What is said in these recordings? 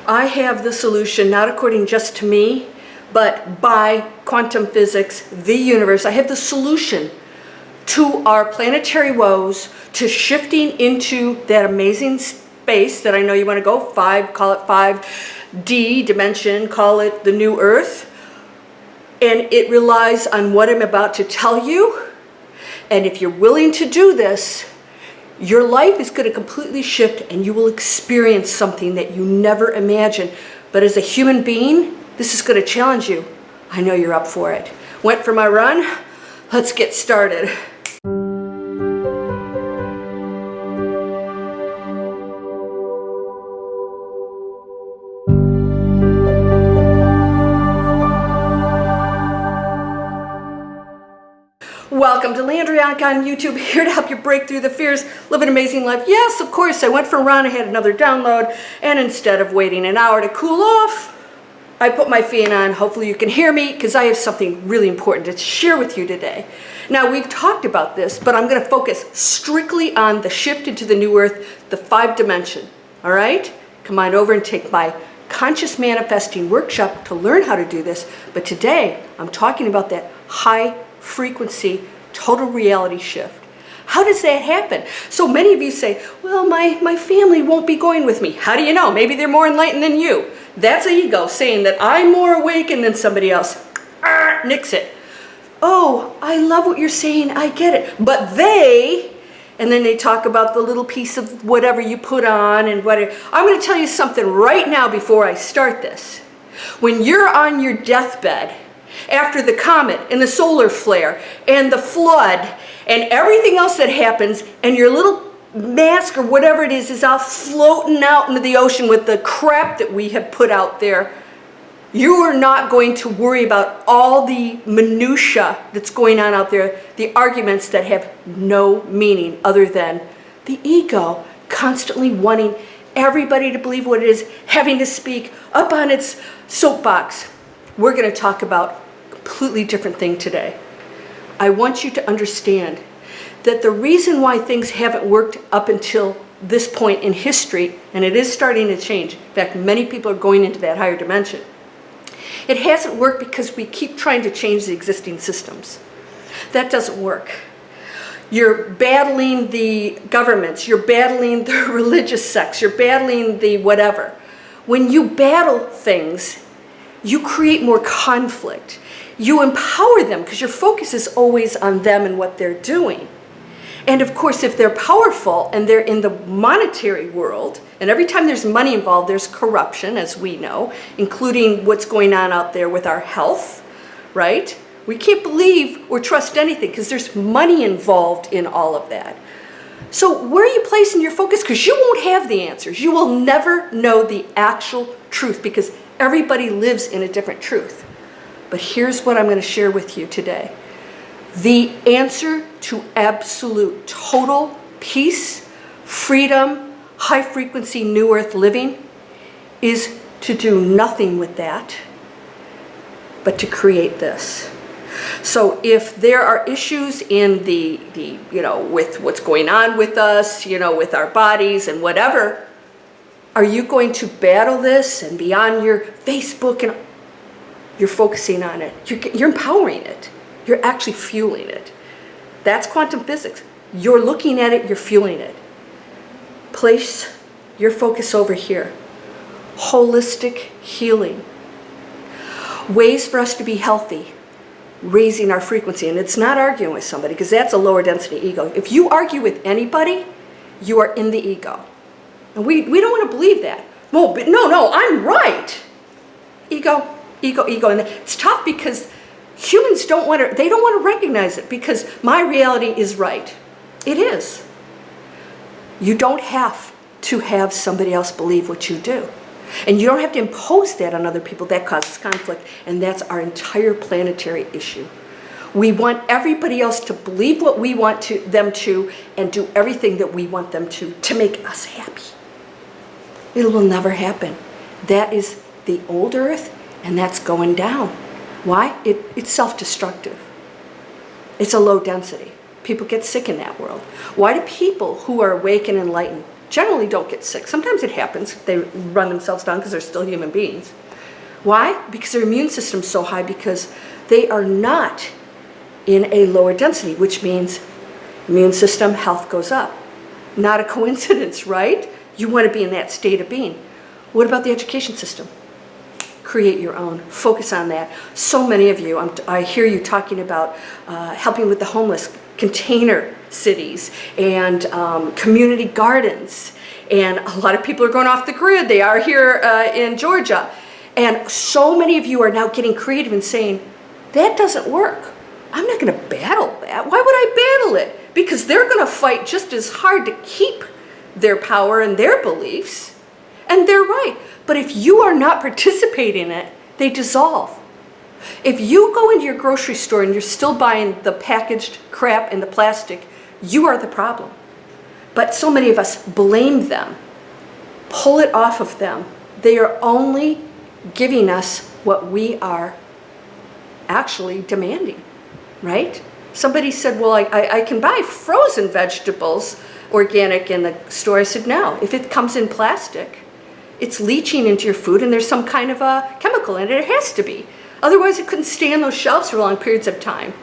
I have the solution, not according just to me, but by quantum physics, the universe. I have the solution to our planetary woes, to shifting into that amazing space that I know you want to go, call it 5D dimension, call it the new earth. And it relies on what I'm about to tell you. And if you're willing to do this, your life is going to completely shift and you will experience something that you never imagined. But as a human being, this is going to challenge you. I know you're up for it. Went for my run? Let's get started. Welcome to Landria Onkka on YouTube, here to help you break through the fears, live an amazing life. Yes, of course, I went for a run, I had another download, and instead of waiting an hour to cool off, I put my fan on. Hopefully you can hear me, because I have something really important to share with you today. Now, we've talked about this, but I'm going to focus strictly on the shift into the new earth, the 5 dimension, all right? Come on over and take my Conscious Manifesting workshop to learn how to do this, but today I'm talking about that high frequency, total reality shift. How does that happen? So many of you say, well, my family won't be going with me. How do you know? Maybe they're more enlightened than you. That's ego saying that I'm more awakened than somebody else. Nix it. Oh, I love what you're saying. I get it. But they, and then they talk about the little piece of whatever you put on and whatever. I'm going to tell you something right now before I start this. When you're on your deathbed, after the comet and the solar flare and the flood and everything else that happens, and your little mask or whatever it is out floating out into the ocean with the crap that we have put out there, you are not going to worry about all the minutia that's going on out there, the arguments that have no meaning other than the ego constantly wanting everybody to believe what it is, having to speak up on its soapbox. We're going to talk about completely different thing today. I want you to understand that the reason why things haven't worked up until this point in history, and it is starting to change, in fact, many people are going into that higher dimension, it hasn't worked because we keep trying to change the existing systems. That doesn't work. You're battling the governments, you're battling the religious sects, you're battling the whatever. When you battle things, you create more conflict. You empower them because your focus is always on them and what they're doing. And of course, if they're powerful and they're in the monetary world, and every time there's money involved, there's corruption, as we know, including what's going on out there with our health, right? We can't believe or trust anything because there's money involved in all of that. So where are you placing your focus? Because you won't have the answers. You will never know the actual truth because everybody lives in a different truth. But here's what I'm going to share with you today. The answer to absolute total peace, freedom, high frequency new earth living is to do nothing with that, but to create this. So if there are issues in the with what's going on with us, with our bodies and whatever, are you going to battle this and be on your Facebook and you're focusing on it? You're empowering it. You're actually fueling it. That's quantum physics. You're looking at it, you're fueling it. Place your focus over here. Holistic healing. Ways for us to be healthy. Raising our frequency. And it's not arguing with somebody because that's a lower density ego. If you argue with anybody, you are in the ego. And we don't want to believe that. No, I'm right. Ego. And it's tough because humans don't want to recognize it because my reality is right. It is. You don't have to have somebody else believe what you do. And you don't have to impose that on other people. That causes conflict. And that's our entire planetary issue. We want everybody else to believe what we want them to and do everything that we want them to make us happy. It will never happen. That is the old earth. And that's going down. Why? It's self-destructive. It's a low density. People get sick in that world. Why do people who are awake and enlightened generally don't get sick. Sometimes it happens. They run themselves down because they're still human beings. Why? Because their immune system's so high, because they are not in a lower density, which means immune system health goes up. Not a coincidence, right? You want to be in that state of being. What about the education system? Create your own. Focus on that. So many of you, I hear you talking about helping with the homeless, container cities, and community gardens. And a lot of people are going off the grid. They are here in Georgia. And so many of you are now getting creative and saying, that doesn't work. I'm not going to battle that. Why would I battle it? Because they're going to fight just as hard to keep their power and their beliefs. And they're right. But if you are not participating in it, they dissolve. If you go into your grocery store and you're still buying the packaged crap and the plastic, you are the problem. But so many of us blame them, pull it off of them. They are only giving us what we are actually demanding, right? Somebody said, well, I can buy frozen vegetables, organic, in the store. I said, no, if it comes in plastic, it's leaching into your food and there's some kind of a chemical in it. It has to be. Otherwise, it couldn't stay on those shelves for long periods of time,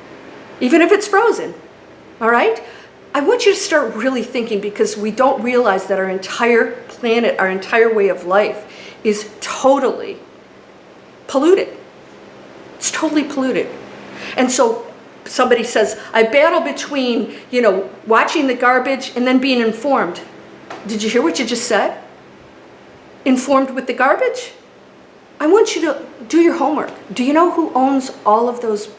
even if it's frozen, all right? I want you to start really thinking, because we don't realize that our entire planet, our entire way of life is totally polluted. It's totally polluted. And so somebody says, I battle between, watching the garbage and then being informed. Did you hear what you just said? Informed with the garbage? I want you to do your homework. Do you know who owns all of those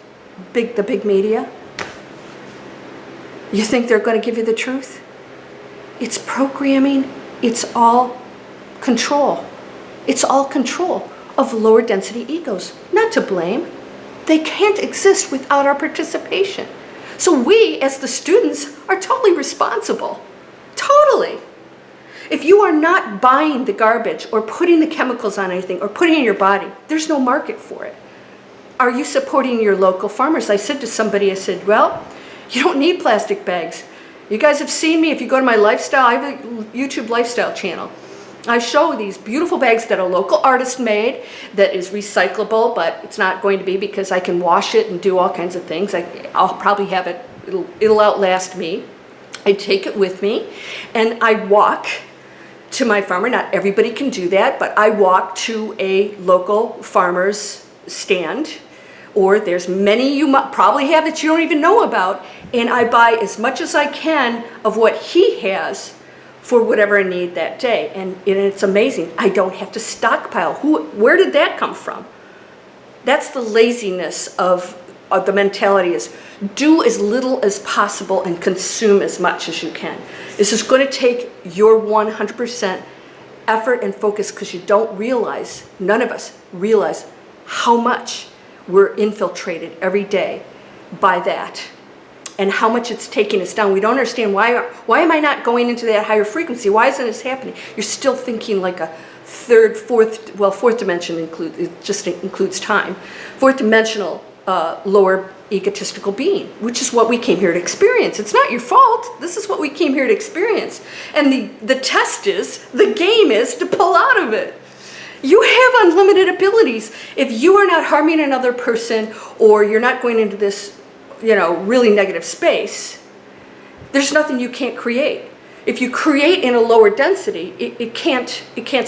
the big media? You think they're going to give you the truth? It's programming. It's all control. It's all control of lower density egos. Not to blame. They can't exist without our participation. So we, as the students, are totally responsible. Totally. If you are not buying the garbage or putting the chemicals on anything or putting it in your body, there's no market for it. Are you supporting your local farmers? I said to somebody, I said, well, you don't need plastic bags. You guys have seen me. If you go to my lifestyle, I have a YouTube lifestyle channel. I show these beautiful bags that a local artist made that is recyclable, but it's not going to be, because I can wash it and do all kinds of things. I'll probably have it, it'll outlast me. I take it with me and I walk to my farmer. Not everybody can do that, but I walk to a local farmer's stand, or there's many you probably have that you don't even know about, and I buy as much as I can of what he has for whatever I need that day. And it's amazing. I don't have to stockpile. Where did that come from? That's the laziness of the mentality, is do as little as possible and consume as much as you can. This is going to take your 100% effort and focus, because you don't realize, none of us realize how much we're infiltrated every day by that, and how much it's taking us down. We don't understand why am I not going into that higher frequency? Why isn't this happening? You're still thinking like a fourth dimension includes time. Fourth dimensional, lower egotistical being, which is what we came here to experience. It's not your fault. This is what we came here to experience. And the test is, the game is to pull out of it. You have unlimited abilities. If you are not harming another person, or you're not going into this, really negative space, there's nothing you can't create. If you create in a lower density, it can't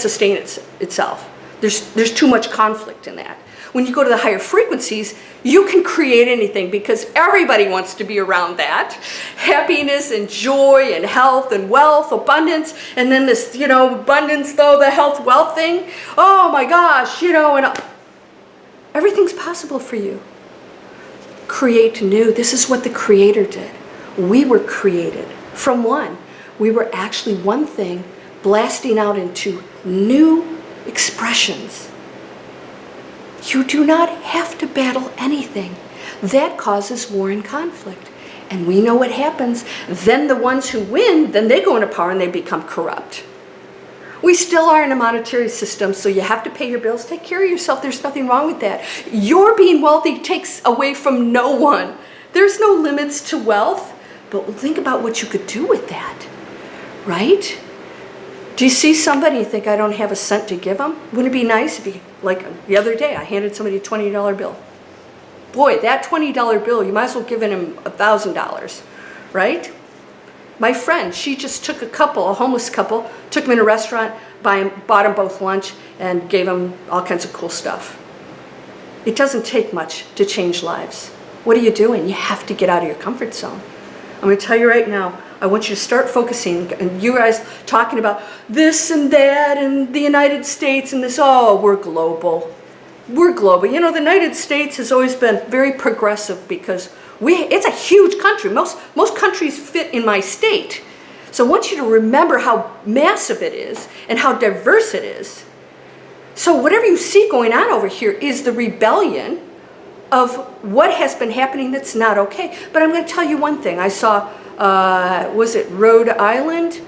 sustain itself. There's too much conflict in that. When you go to the higher frequencies, you can create anything, because everybody wants to be around that. Happiness and joy and health and wealth, abundance, and then this, abundance, though, the health, wealth thing. Oh my gosh, and everything's possible for you. Create new. This is what the Creator did. We were created from one. We were actually one thing blasting out into new expressions. You do not have to battle anything. That causes war and conflict. And we know what happens. Then the ones who win, then they go into power and they become corrupt. We still are in a monetary system, so you have to pay your bills. Take care of yourself. There's nothing wrong with that. Your being wealthy takes away from no one. There's no limits to wealth. But think about what you could do with that, right? Do you see somebody and you think, I don't have a cent to give them? Wouldn't it be nice if you, like the other day, I handed somebody a $20 bill. Boy, that $20 bill, you might as well give him $1,000, right? My friend, she just took a homeless couple, took them in a restaurant, bought them both lunch, and gave them all kinds of cool stuff. It doesn't take much to change lives. What are you doing? You have to get out of your comfort zone. I'm going to tell you right now, I want you to start focusing, and you guys talking about this and that and the United States and this, oh, we're global. We're global. You know, the United States has always been very progressive because it's a huge country. Most countries fit in my state. So I want you to remember how massive it is and how diverse it is. So whatever you see going on over here is the rebellion of what has been happening that's not okay. But I'm going to tell you one thing. I saw, was it Rhode Island?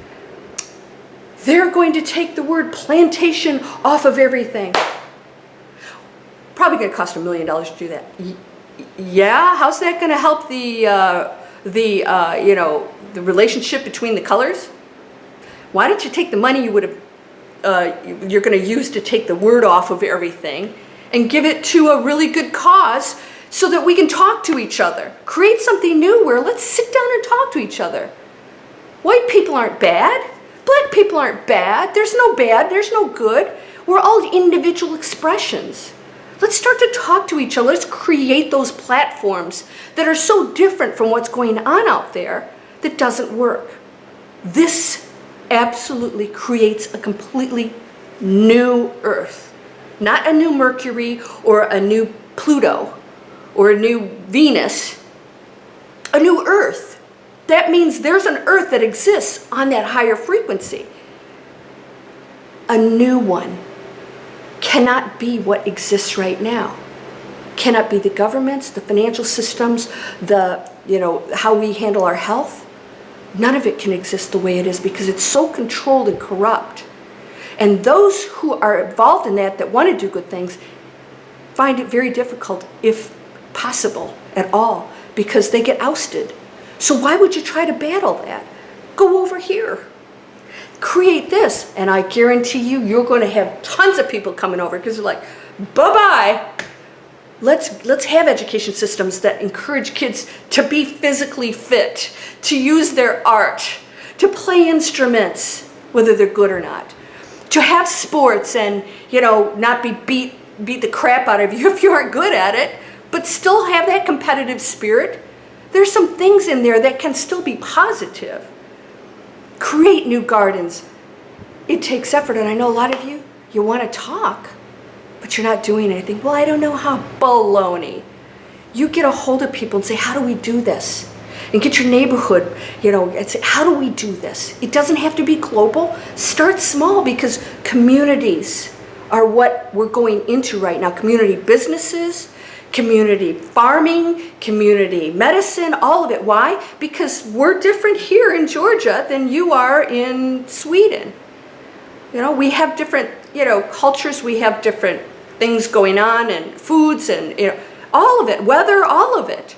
They're going to take the word plantation off of everything. Probably going to cost $1 million to do that. Yeah, how's that going to help the relationship between the colors? Why don't you take the money you would have you're going to use to take the word off of everything and give it to a really good cause so that we can talk to each other. Create something new where let's sit down and talk to each other. White people aren't bad. Black people aren't bad. There's no bad. There's no good. We're all individual expressions. Let's start to talk to each other. Let's create those platforms that are so different from what's going on out there that doesn't work. This absolutely creates a completely new Earth. Not a new Mercury or a new Pluto or a new Venus. A new Earth. That means there's an Earth that exists on that higher frequency. A new one cannot be what exists right now. Cannot be the governments, the financial systems, how we handle our health. None of it can exist the way it is because it's so controlled and corrupt. And those who are involved in that want to do good things, find it very difficult, if possible at all, because they get ousted. So why would you try to battle that? Go over here. Create this. And I guarantee you, you're going to have tons of people coming over because they're like, bye-bye. Let's have education systems that encourage kids to be physically fit, to use their art, to play instruments, whether they're good or not, to have sports and, not be beat the crap out of you if you aren't good at it, but still have that competitive spirit. There's some things in there that can still be positive. Create new gardens. It takes effort, and I know a lot of you want to talk, but you're not doing anything. Well, I don't know how. Baloney. You get a hold of people and say, how do we do this? And get your neighborhood, and say, how do we do this? It doesn't have to be global. Start small because communities are what we're going into right now. Community businesses, community farming, community medicine, all of it. Why? Because we're different here in Georgia than you are in Sweden. We have different, cultures, we have different things going on and foods and, all of it, weather, all of it.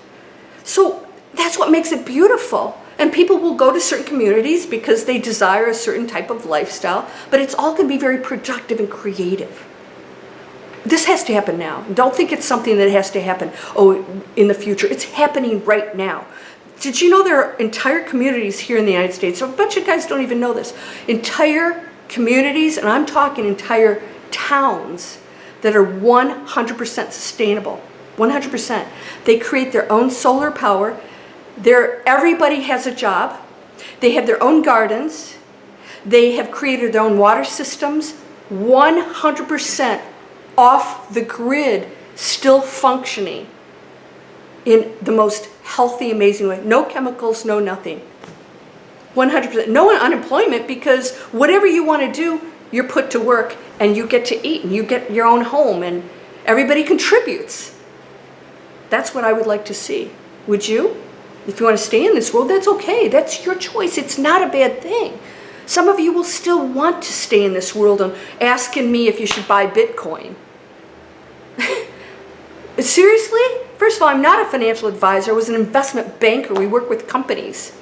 So that's what makes it beautiful. And people will go to certain communities because they desire a certain type of lifestyle, but it's all going to be very productive and creative. This has to happen now. Don't think it's something that has to happen, in the future. It's happening right now. Did you know there are entire communities here in the United States? A bunch of guys don't even know this. Entire communities, and I'm talking entire towns, that are 100% sustainable. 100%. They create their own solar power. Everybody has a job. They have their own gardens. They have created their own water systems. 100% off the grid, still functioning in the most healthy, amazing way. No chemicals, no nothing. 100%. No unemployment, because whatever you want to do, you're put to work and you get to eat and you get your own home and everybody contributes. That's what I would like to see. Would you? If you want to stay in this world, that's okay. That's your choice. It's not a bad thing. Some of you will still want to stay in this world and asking me if you should buy Bitcoin. Seriously? First of all, I'm not a financial advisor. I was an investment banker. We work with companies.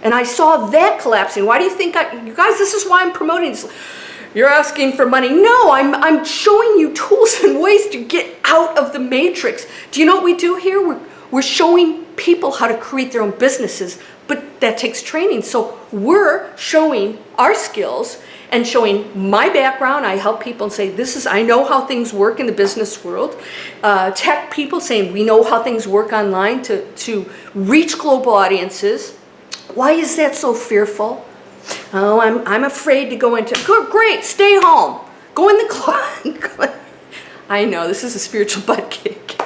And I saw that collapsing. Why do you think you guys, this is why I'm promoting this. You're asking for money. No, I'm showing you tools and ways to get out of the matrix. Do you know what we do here? We're showing people how to create their own businesses, but that takes training. So we're showing our skills and showing my background. I help people and say, I know how things work in the business world. Tech people saying, we know how things work online to reach global audiences. Why is that so fearful? Oh, I'm afraid to go into, great, stay home. Go in the closet. I know, this is a spiritual butt kick.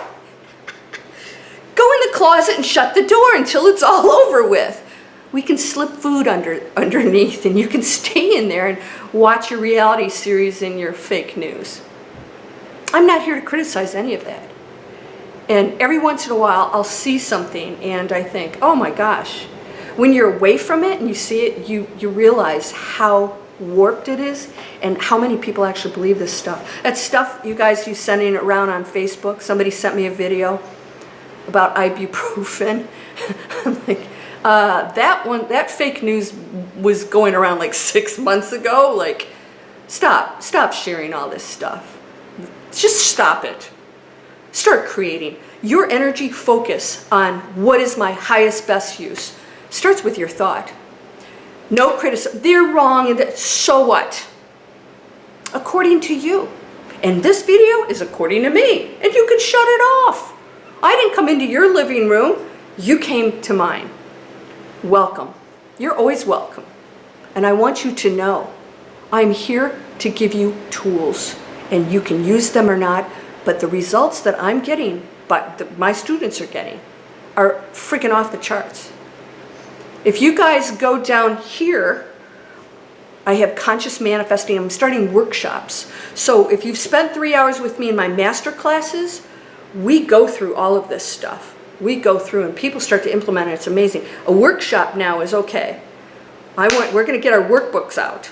Go in the closet and shut the door until it's all over with. We can slip food underneath, and you can stay in there and watch your reality series and your fake news. I'm not here to criticize any of that. And every once in a while, I'll see something and I think, oh my gosh. When you're away from it and you see it, you realize how warped it is and how many people actually believe this stuff. That stuff, you guys, you sending it around on Facebook. Somebody sent me a video about ibuprofen. I'm like, that fake news was going around like 6 months ago. Like, stop sharing all this stuff. Just stop it. Start creating. Your energy focus on what is my highest best use starts with your thought. No criticism. They're wrong, and so what? According to you. And this video is according to me. And you can shut it off. I didn't come into your living room. You came to mine. Welcome. You're always welcome. And I want you to know, I'm here to give you tools. And you can use them or not, but the results that I'm getting, my students are getting, are freaking off the charts. If you guys go down here, I have conscious manifesting. I'm starting workshops. So if you've spent 3 hours with me in my master classes, we go through all of this stuff. We go through and people start to implement it. It's amazing. A workshop now is okay. We're going to get our workbooks out.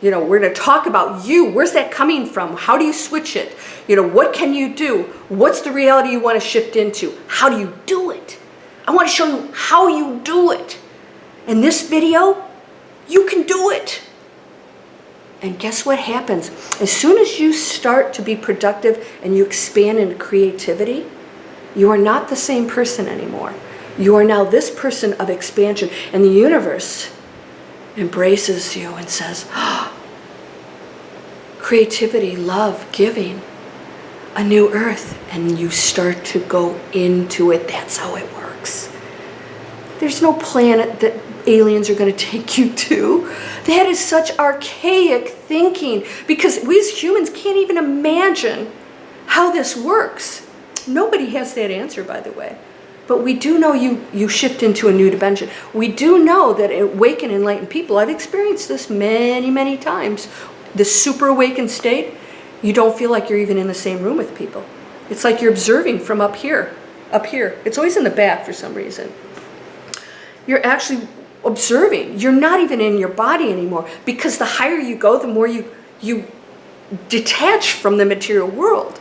You know, we're going to talk about you. Where's that coming from? How do you switch it? You know, what can you do? What's the reality you want to shift into? How do you do it? I want to show you how you do it. In this video, you can do it. And guess what happens? As soon as you start to be productive and you expand into creativity, you are not the same person anymore. You are now this person of expansion. And the universe embraces you and says, oh, creativity, love, giving, a new earth. And you start to go into it. That's how it works. There's no planet that aliens are going to take you to. That is such archaic thinking because we as humans can't even imagine how this works. Nobody has that answer, by the way. But we do know you shift into a new dimension. We do know that awakened, enlightened people, I've experienced this many, many times. The super awakened state, you don't feel like you're even in the same room with people. It's like you're observing from up here. It's always in the back for some reason. You're actually observing. You're not even in your body anymore because the higher you go, the more you detach from the material world.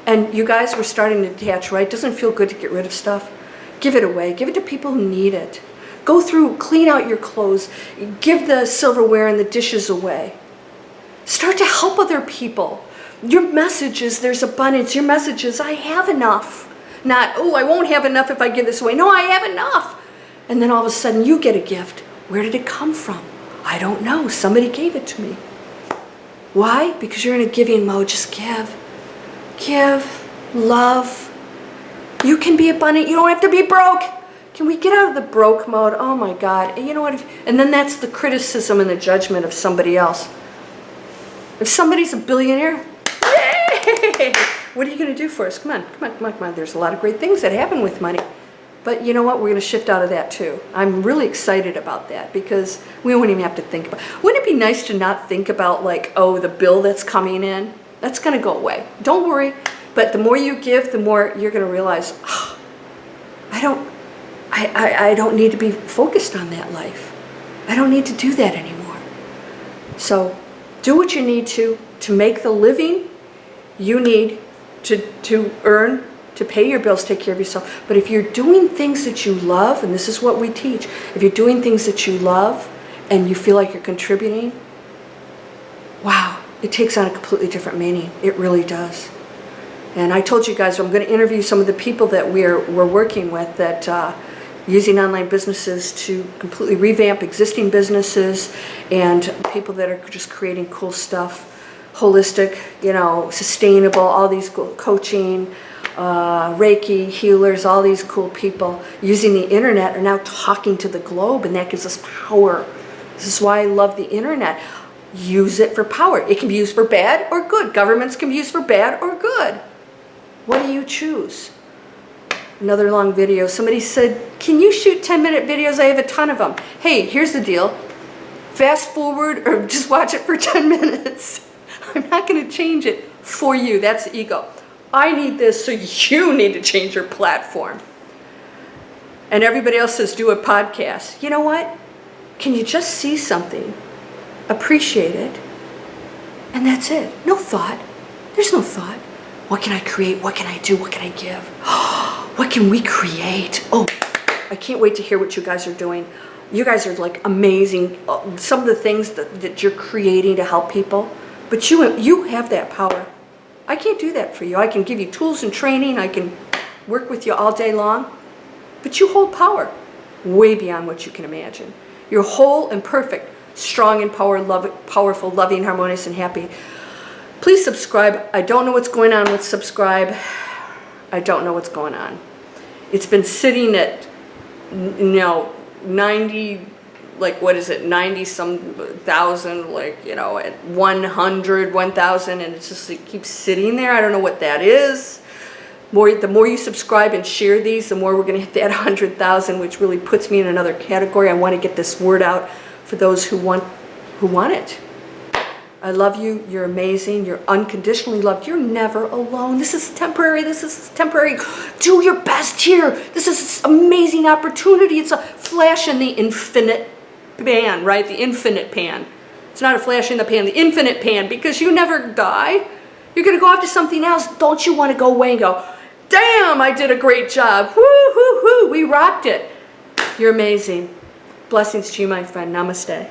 And you guys were starting to detach, right? Doesn't it feel good to get rid of stuff? Give it away. Give it to people who need it. Go through, clean out your clothes. Give the silverware and the dishes away. Start to help other people. Your message is there's abundance. Your message is I have enough. Not, oh, I won't have enough if I give this away. No, I have enough. And then all of a sudden you get a gift. Where did it come from? I don't know. Somebody gave it to me. Why? Because you're in a giving mode. Just give. Give. Love. You can be abundant. You don't have to be broke. Can we get out of the broke mode? Oh my God. And you know what? And then that's the criticism and the judgment of somebody else. If somebody's a billionaire, yay! What are you going to do for us? Come on. There's a lot of great things that happen with money. But you know what? We're going to shift out of that too. I'm really excited about that because we won't even have to think about it. Wouldn't it be nice to not think about like, oh, the bill that's coming in? That's going to go away. Don't worry. But the more you give, the more you're going to realize, oh, I don't need to be focused on that life. I don't need to do that anymore. So do what you need to make the living you need to earn to pay your bills, take care of yourself. But if you're doing things that you love, and this is what we teach, if you're doing things that you love and you feel like you're contributing, wow, it takes on a completely different meaning. It really does. And I told you guys I'm going to interview some of the people that we're working with that using online businesses to completely revamp existing businesses, and people that are just creating cool stuff, holistic, sustainable, all these cool coaching, Reiki, healers, all these cool people using the internet are now talking to the globe, and that gives us power. This is why I love the internet. Use it for power. It can be used for bad or good. Governments can be used for bad or good. What do you choose? Another long video. Somebody said, can you shoot 10-minute videos? I have a ton of them. Hey, here's the deal. Fast forward or just watch it for 10 minutes. I'm not going to change it for you. That's ego. I need this, so you need to change your platform. And everybody else says, do a podcast. You know what? Can you just see something, appreciate it, and that's it? No thought. There's no thought. What can I create? What can I do? What can I give? What can we create? Oh, I can't wait to hear what you guys are doing. You guys are like amazing. Some of the things that you're creating to help people, but you have that power. I can't do that for you. I can give you tools and training. I can work with you all day long, but you hold power way beyond what you can imagine. You're whole and perfect, strong and powerful, loving, harmonious, and happy. Please subscribe. I don't know what's going on with subscribe. I don't know what's going on. It's been sitting at, 90, like what is it, 90 some thousand, like, at 100, 1,000, and it keeps sitting there. I don't know what that is. The more you subscribe and share these, the more we're going to hit that 100,000, which really puts me in another category. I want to get this word out for those who want it. I love you. You're amazing. You're unconditionally loved. You're never alone. This is temporary. This is temporary. Do your best here. This is an amazing opportunity. It's a flash in the infinite pan, right? The infinite pan. It's not a flash in the pan, the infinite pan, because you never die. You're going to go off to something else. Don't you want to go away and go, damn, I did a great job. Woo, hoo, hoo, we rocked it. You're amazing. Blessings to you, my friend. Namaste.